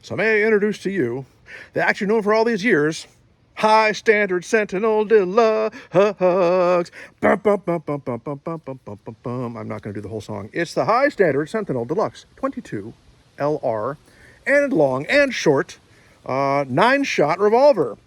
So may I introduce to you the action known for all these years, High Standard Sentinel Deluxe. Bum, bum, bum, bum, bum, bum, bum, bum, bum, bum, bum. I'm not going to do the whole song. It's the High Standard Sentinel Deluxe 22 LR, and long and short, 9-shot revolver.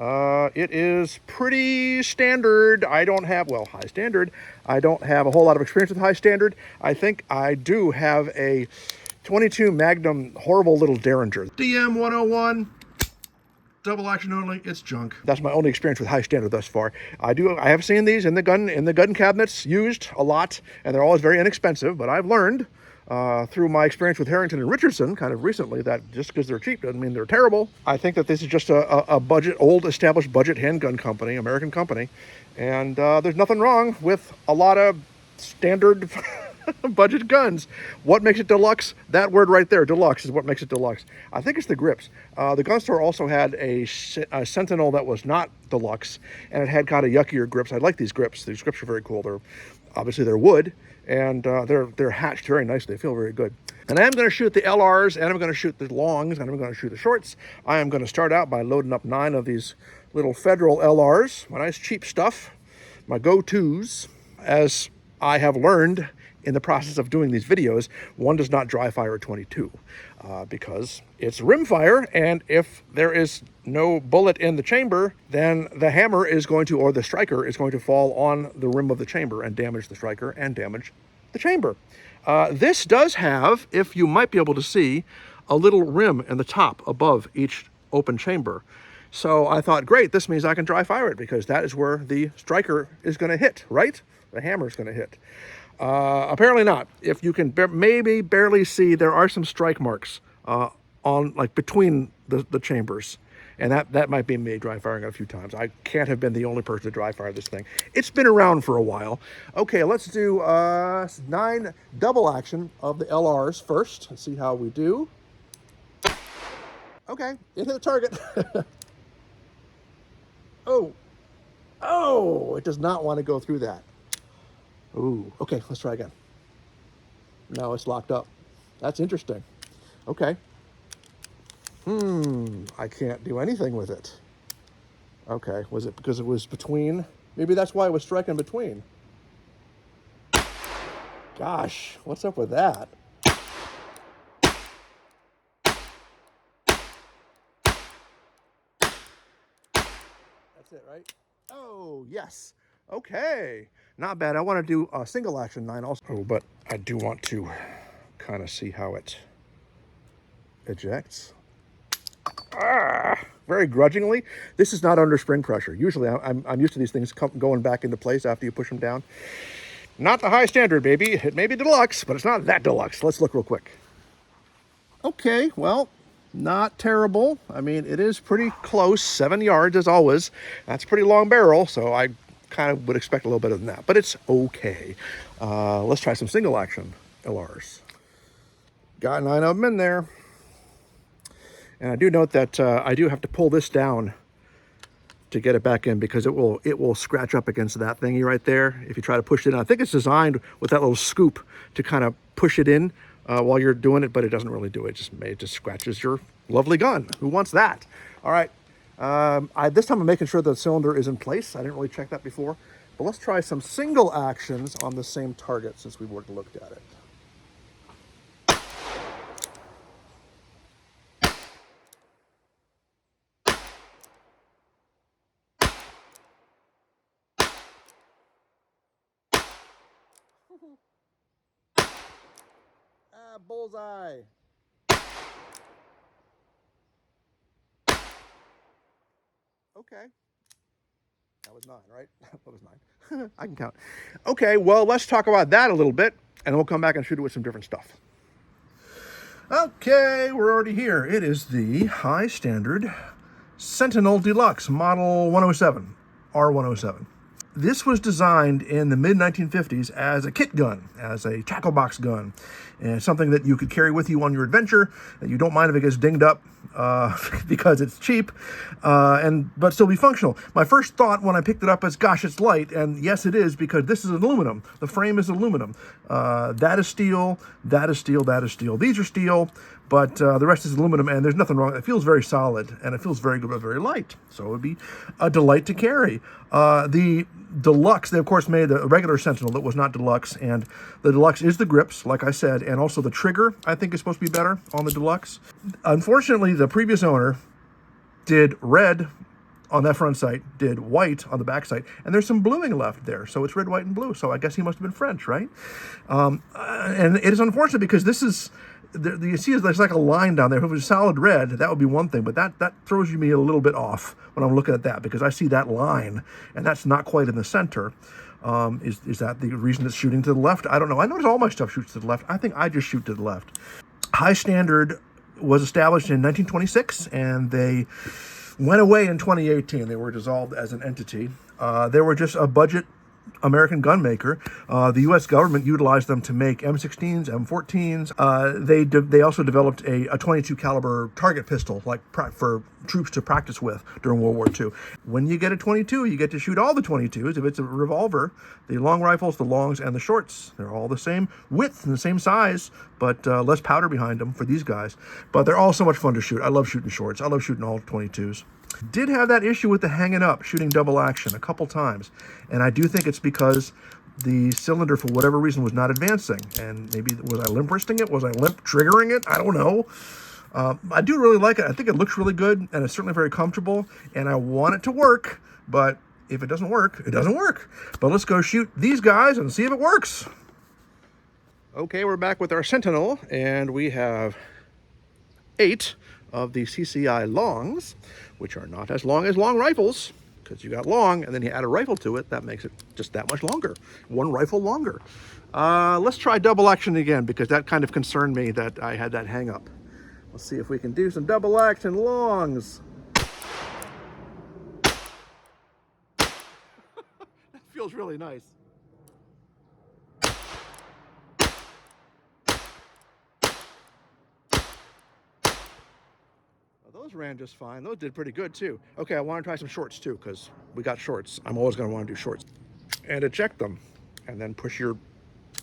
It is pretty standard. I don't have, well, high standard. I don't have a whole lot of experience with high standard. I think I do have a 22 Magnum horrible little Derringer. DM 101, double action only, it's junk. That's my only experience with high standard thus far. I have seen these in the gun cabinets used a lot, and they're always very inexpensive, but I've learned through my experience with Harrington and Richardson kind of recently that just because they're cheap doesn't mean they're terrible. I think that this is just a old established budget handgun company, American company, and there's nothing wrong with a lot of standard budget guns. What makes it deluxe? That word right there, deluxe, is what makes it deluxe. I think it's the grips. The gun store also had a Sentinel that was not deluxe, and it had kind of yuckier grips. I like these grips. These grips are very cool. They're wood, and they're hatched very nicely. They feel very good. And I am going to shoot the LRs, and I'm going to shoot the longs, and I'm going to shoot the shorts. I am going to start out by loading up 9 of these little Federal LRs, my nice cheap stuff, my go-tos. As I have learned in the process of doing these videos, one does not dry fire a 22 because it's rimfire, and if there is no bullet in the chamber, then the hammer is going to, or the striker is going to fall on the rim of the chamber and damage the striker and damage the chamber. This does have, if you might be able to see, a little rim in the top above each open chamber. So I thought, great, this means I can dry fire it because that is where the striker is going to hit, right? The hammer is going to hit. Apparently not. If you can maybe barely see, there are some strike marks on, like, between the chambers. And that might be me dry firing it a few times. I can't have been the only person to dry fire this thing. It's been around for a while. Okay, let's do 9 double action of the LRs first. Let's see how we do. Okay, it hit the target. Oh, it does not want to go through that. Ooh, okay, let's try again. No, it's locked up. That's interesting. Okay. I can't do anything with it. Okay, was it because it was between? Maybe that's why it was striking between. Gosh, what's up with that? That's it, right? Oh, yes. Okay, not bad. I want to do a single action 9 also. Oh, but I do want to kind of see how it ejects. Very grudgingly. This is not under spring pressure. Usually I'm used to these things going back into place after you push them down. Not the high standard, baby. It may be deluxe, but it's not that deluxe. Let's look real quick. Okay, well, not terrible. I mean, it is pretty close. 7 yards as always. That's a pretty long barrel, so I kind of would expect a little better than that, but it's okay. Let's try some single action LRs. Got 9 of them in there. And I do note that I do have to pull this down to get it back in because it will scratch up against that thingy right there if you try to push it in. I think it's designed with that little scoop to kind of push it in while you're doing it, but it doesn't really do it. It just scratches your lovely gun. Who wants that? All right. This time I'm making sure the cylinder is in place. I didn't really check that before. But let's try some single actions on the same target since we've already looked at it. Bullseye. Okay. That was 9, right? That was 9. I can count. Okay, well, let's talk about that a little bit, and we'll come back and shoot it with some different stuff. Okay, we're already here. It is the high standard Sentinel Deluxe Model 107, R107. This was designed in the mid-1950s as a kit gun, as a tackle box gun, and something that you could carry with you on your adventure, that you don't mind if it gets dinged up because it's cheap, but still be functional. My first thought when I picked it up is, gosh, it's light, and yes, it is, because this is aluminum. The frame is aluminum. That is steel, that is steel, that is steel. These are steel, but the rest is aluminum, and there's nothing wrong. It feels very solid, and it feels very good, but very light. So it would be a delight to carry. The Deluxe, they of course made a regular Sentinel that was not Deluxe, and the Deluxe is the grips, like I said, and also the trigger, I think, is supposed to be better on the Deluxe. Unfortunately, the previous owner did red on that front sight, did white on the back sight, and there's some bluing left there. So it's red, white, and blue. So I guess he must have been French, right? And it is unfortunate because this is, you see there's like a line down there. If it was solid red, that would be one thing, but that throws me a little bit off when I'm looking at that, because I see that line, and that's not quite in the center. Is that the reason it's shooting to the left? I don't know. I notice all my stuff shoots to the left. I think I just shoot to the left. High Standard was established in 1926, and they went away in 2018. They were dissolved as an entity. They were just a budget American gun maker. The U.S. government utilized them to make M16s, M14s. They also developed a 22 caliber target pistol, like for troops to practice with during World War II. When you get a 22, you get to shoot all the 22s. If it's a revolver, the long rifles, the longs, and the shorts, they're all the same width and the same size, but less powder behind them for these guys. But they're all so much fun to shoot. I love shooting shorts. I love shooting all 22s. Did have that issue with the hanging up, shooting double action a couple times. And I do think it's because the cylinder, for whatever reason, was not advancing. And maybe, was I limp wristing it? Was I limp triggering it? I don't know. I do really like it. I think it looks really good, and it's certainly very comfortable. And I want it to work, but if it doesn't work, it doesn't work. But let's go shoot these guys and see if it works. Okay, we're back with our Sentinel, and we have 8 of the CCI longs, which are not as long as long rifles, because you got long and then you add a rifle to it, that makes it just that much longer, one rifle longer. Let's try double action again, because that kind of concerned me that I had that hang up. Let's see if we can do some double action longs. That feels really nice. Those ran just fine. Those did pretty good too. Okay, I want to try some shorts too, because we got shorts. I'm always going to want to do shorts. And eject them, and then push your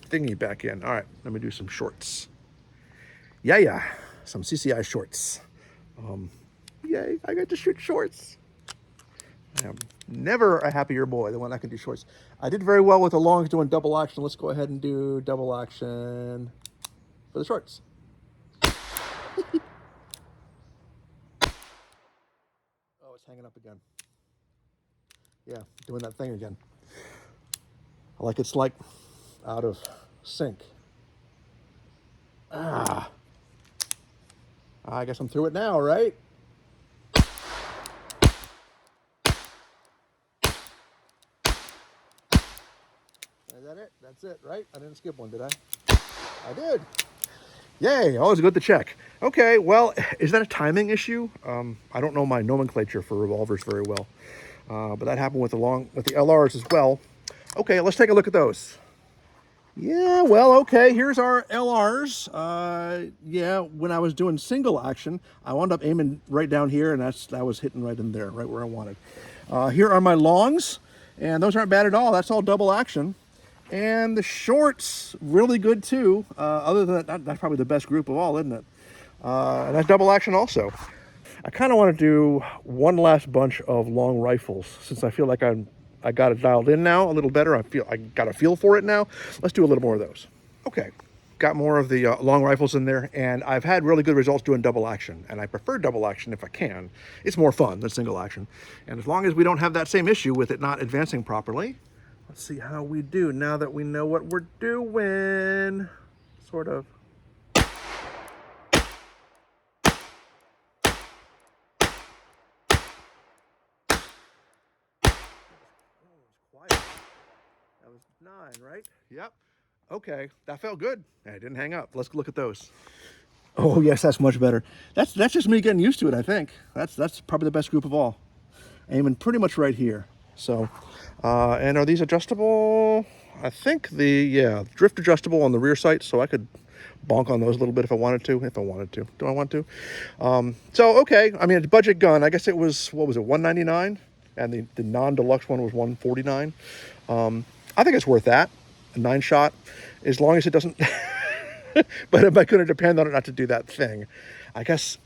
thingy back in. All right, let me do some shorts. Yeah, some CCI shorts. Yay, I get to shoot shorts. I am never a happier boy than when I can do shorts. I did very well with the longs doing double action. Let's go ahead and do double action for the shorts. Hanging up again. Yeah, doing that thing again. Like it's like out of sync. I guess I'm through it now, right? Is that it? That's it, right? I didn't skip one, did I? I did. Yay, always good to check. Okay, well, is that a timing issue? I don't know my nomenclature for revolvers very well, but that happened with the LRs as well. Okay, let's take a look at those. Yeah, well, okay, here's our LRs. Yeah, when I was doing single action, I wound up aiming right down here, and that was hitting right in there, right where I wanted. Here are my longs, and those aren't bad at all. That's all double action. And the shorts, really good too. Other than that, that's probably the best group of all, isn't it? And that's double action also. I kind of want to do one last bunch of long rifles, since I feel like I got it dialed in now a little better. I got a feel for it now. Let's do a little more of those. Okay, got more of the long rifles in there, and I've had really good results doing double action, and I prefer double action if I can. It's more fun than single action. And as long as we don't have that same issue with it not advancing properly, let's see how we do now that we know what we're doing, sort of. That was 9, right? Yep. Okay, that felt good. I didn't hang up. Let's look at those. Oh yes, that's much better. That's just me getting used to it, I think. That's probably the best group of all. Aiming pretty much right here. So, and are these adjustable? I think drift adjustable on the rear sight, so I could bonk on those a little bit if I wanted to. Do I want to? So, okay, I mean, it's a budget gun. I guess it was, what was it, $199? And the non-deluxe one was $149. I think it's worth that. A 9-shot, as long as it doesn't But am I going to depend on it not to do that thing? I guess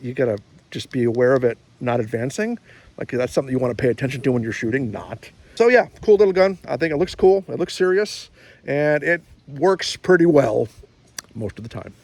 you got to just be aware of it not advancing. Like that's something you want to pay attention to when you're shooting, not. So yeah, cool little gun. I think it looks cool. It looks serious, and it works pretty well most of the time.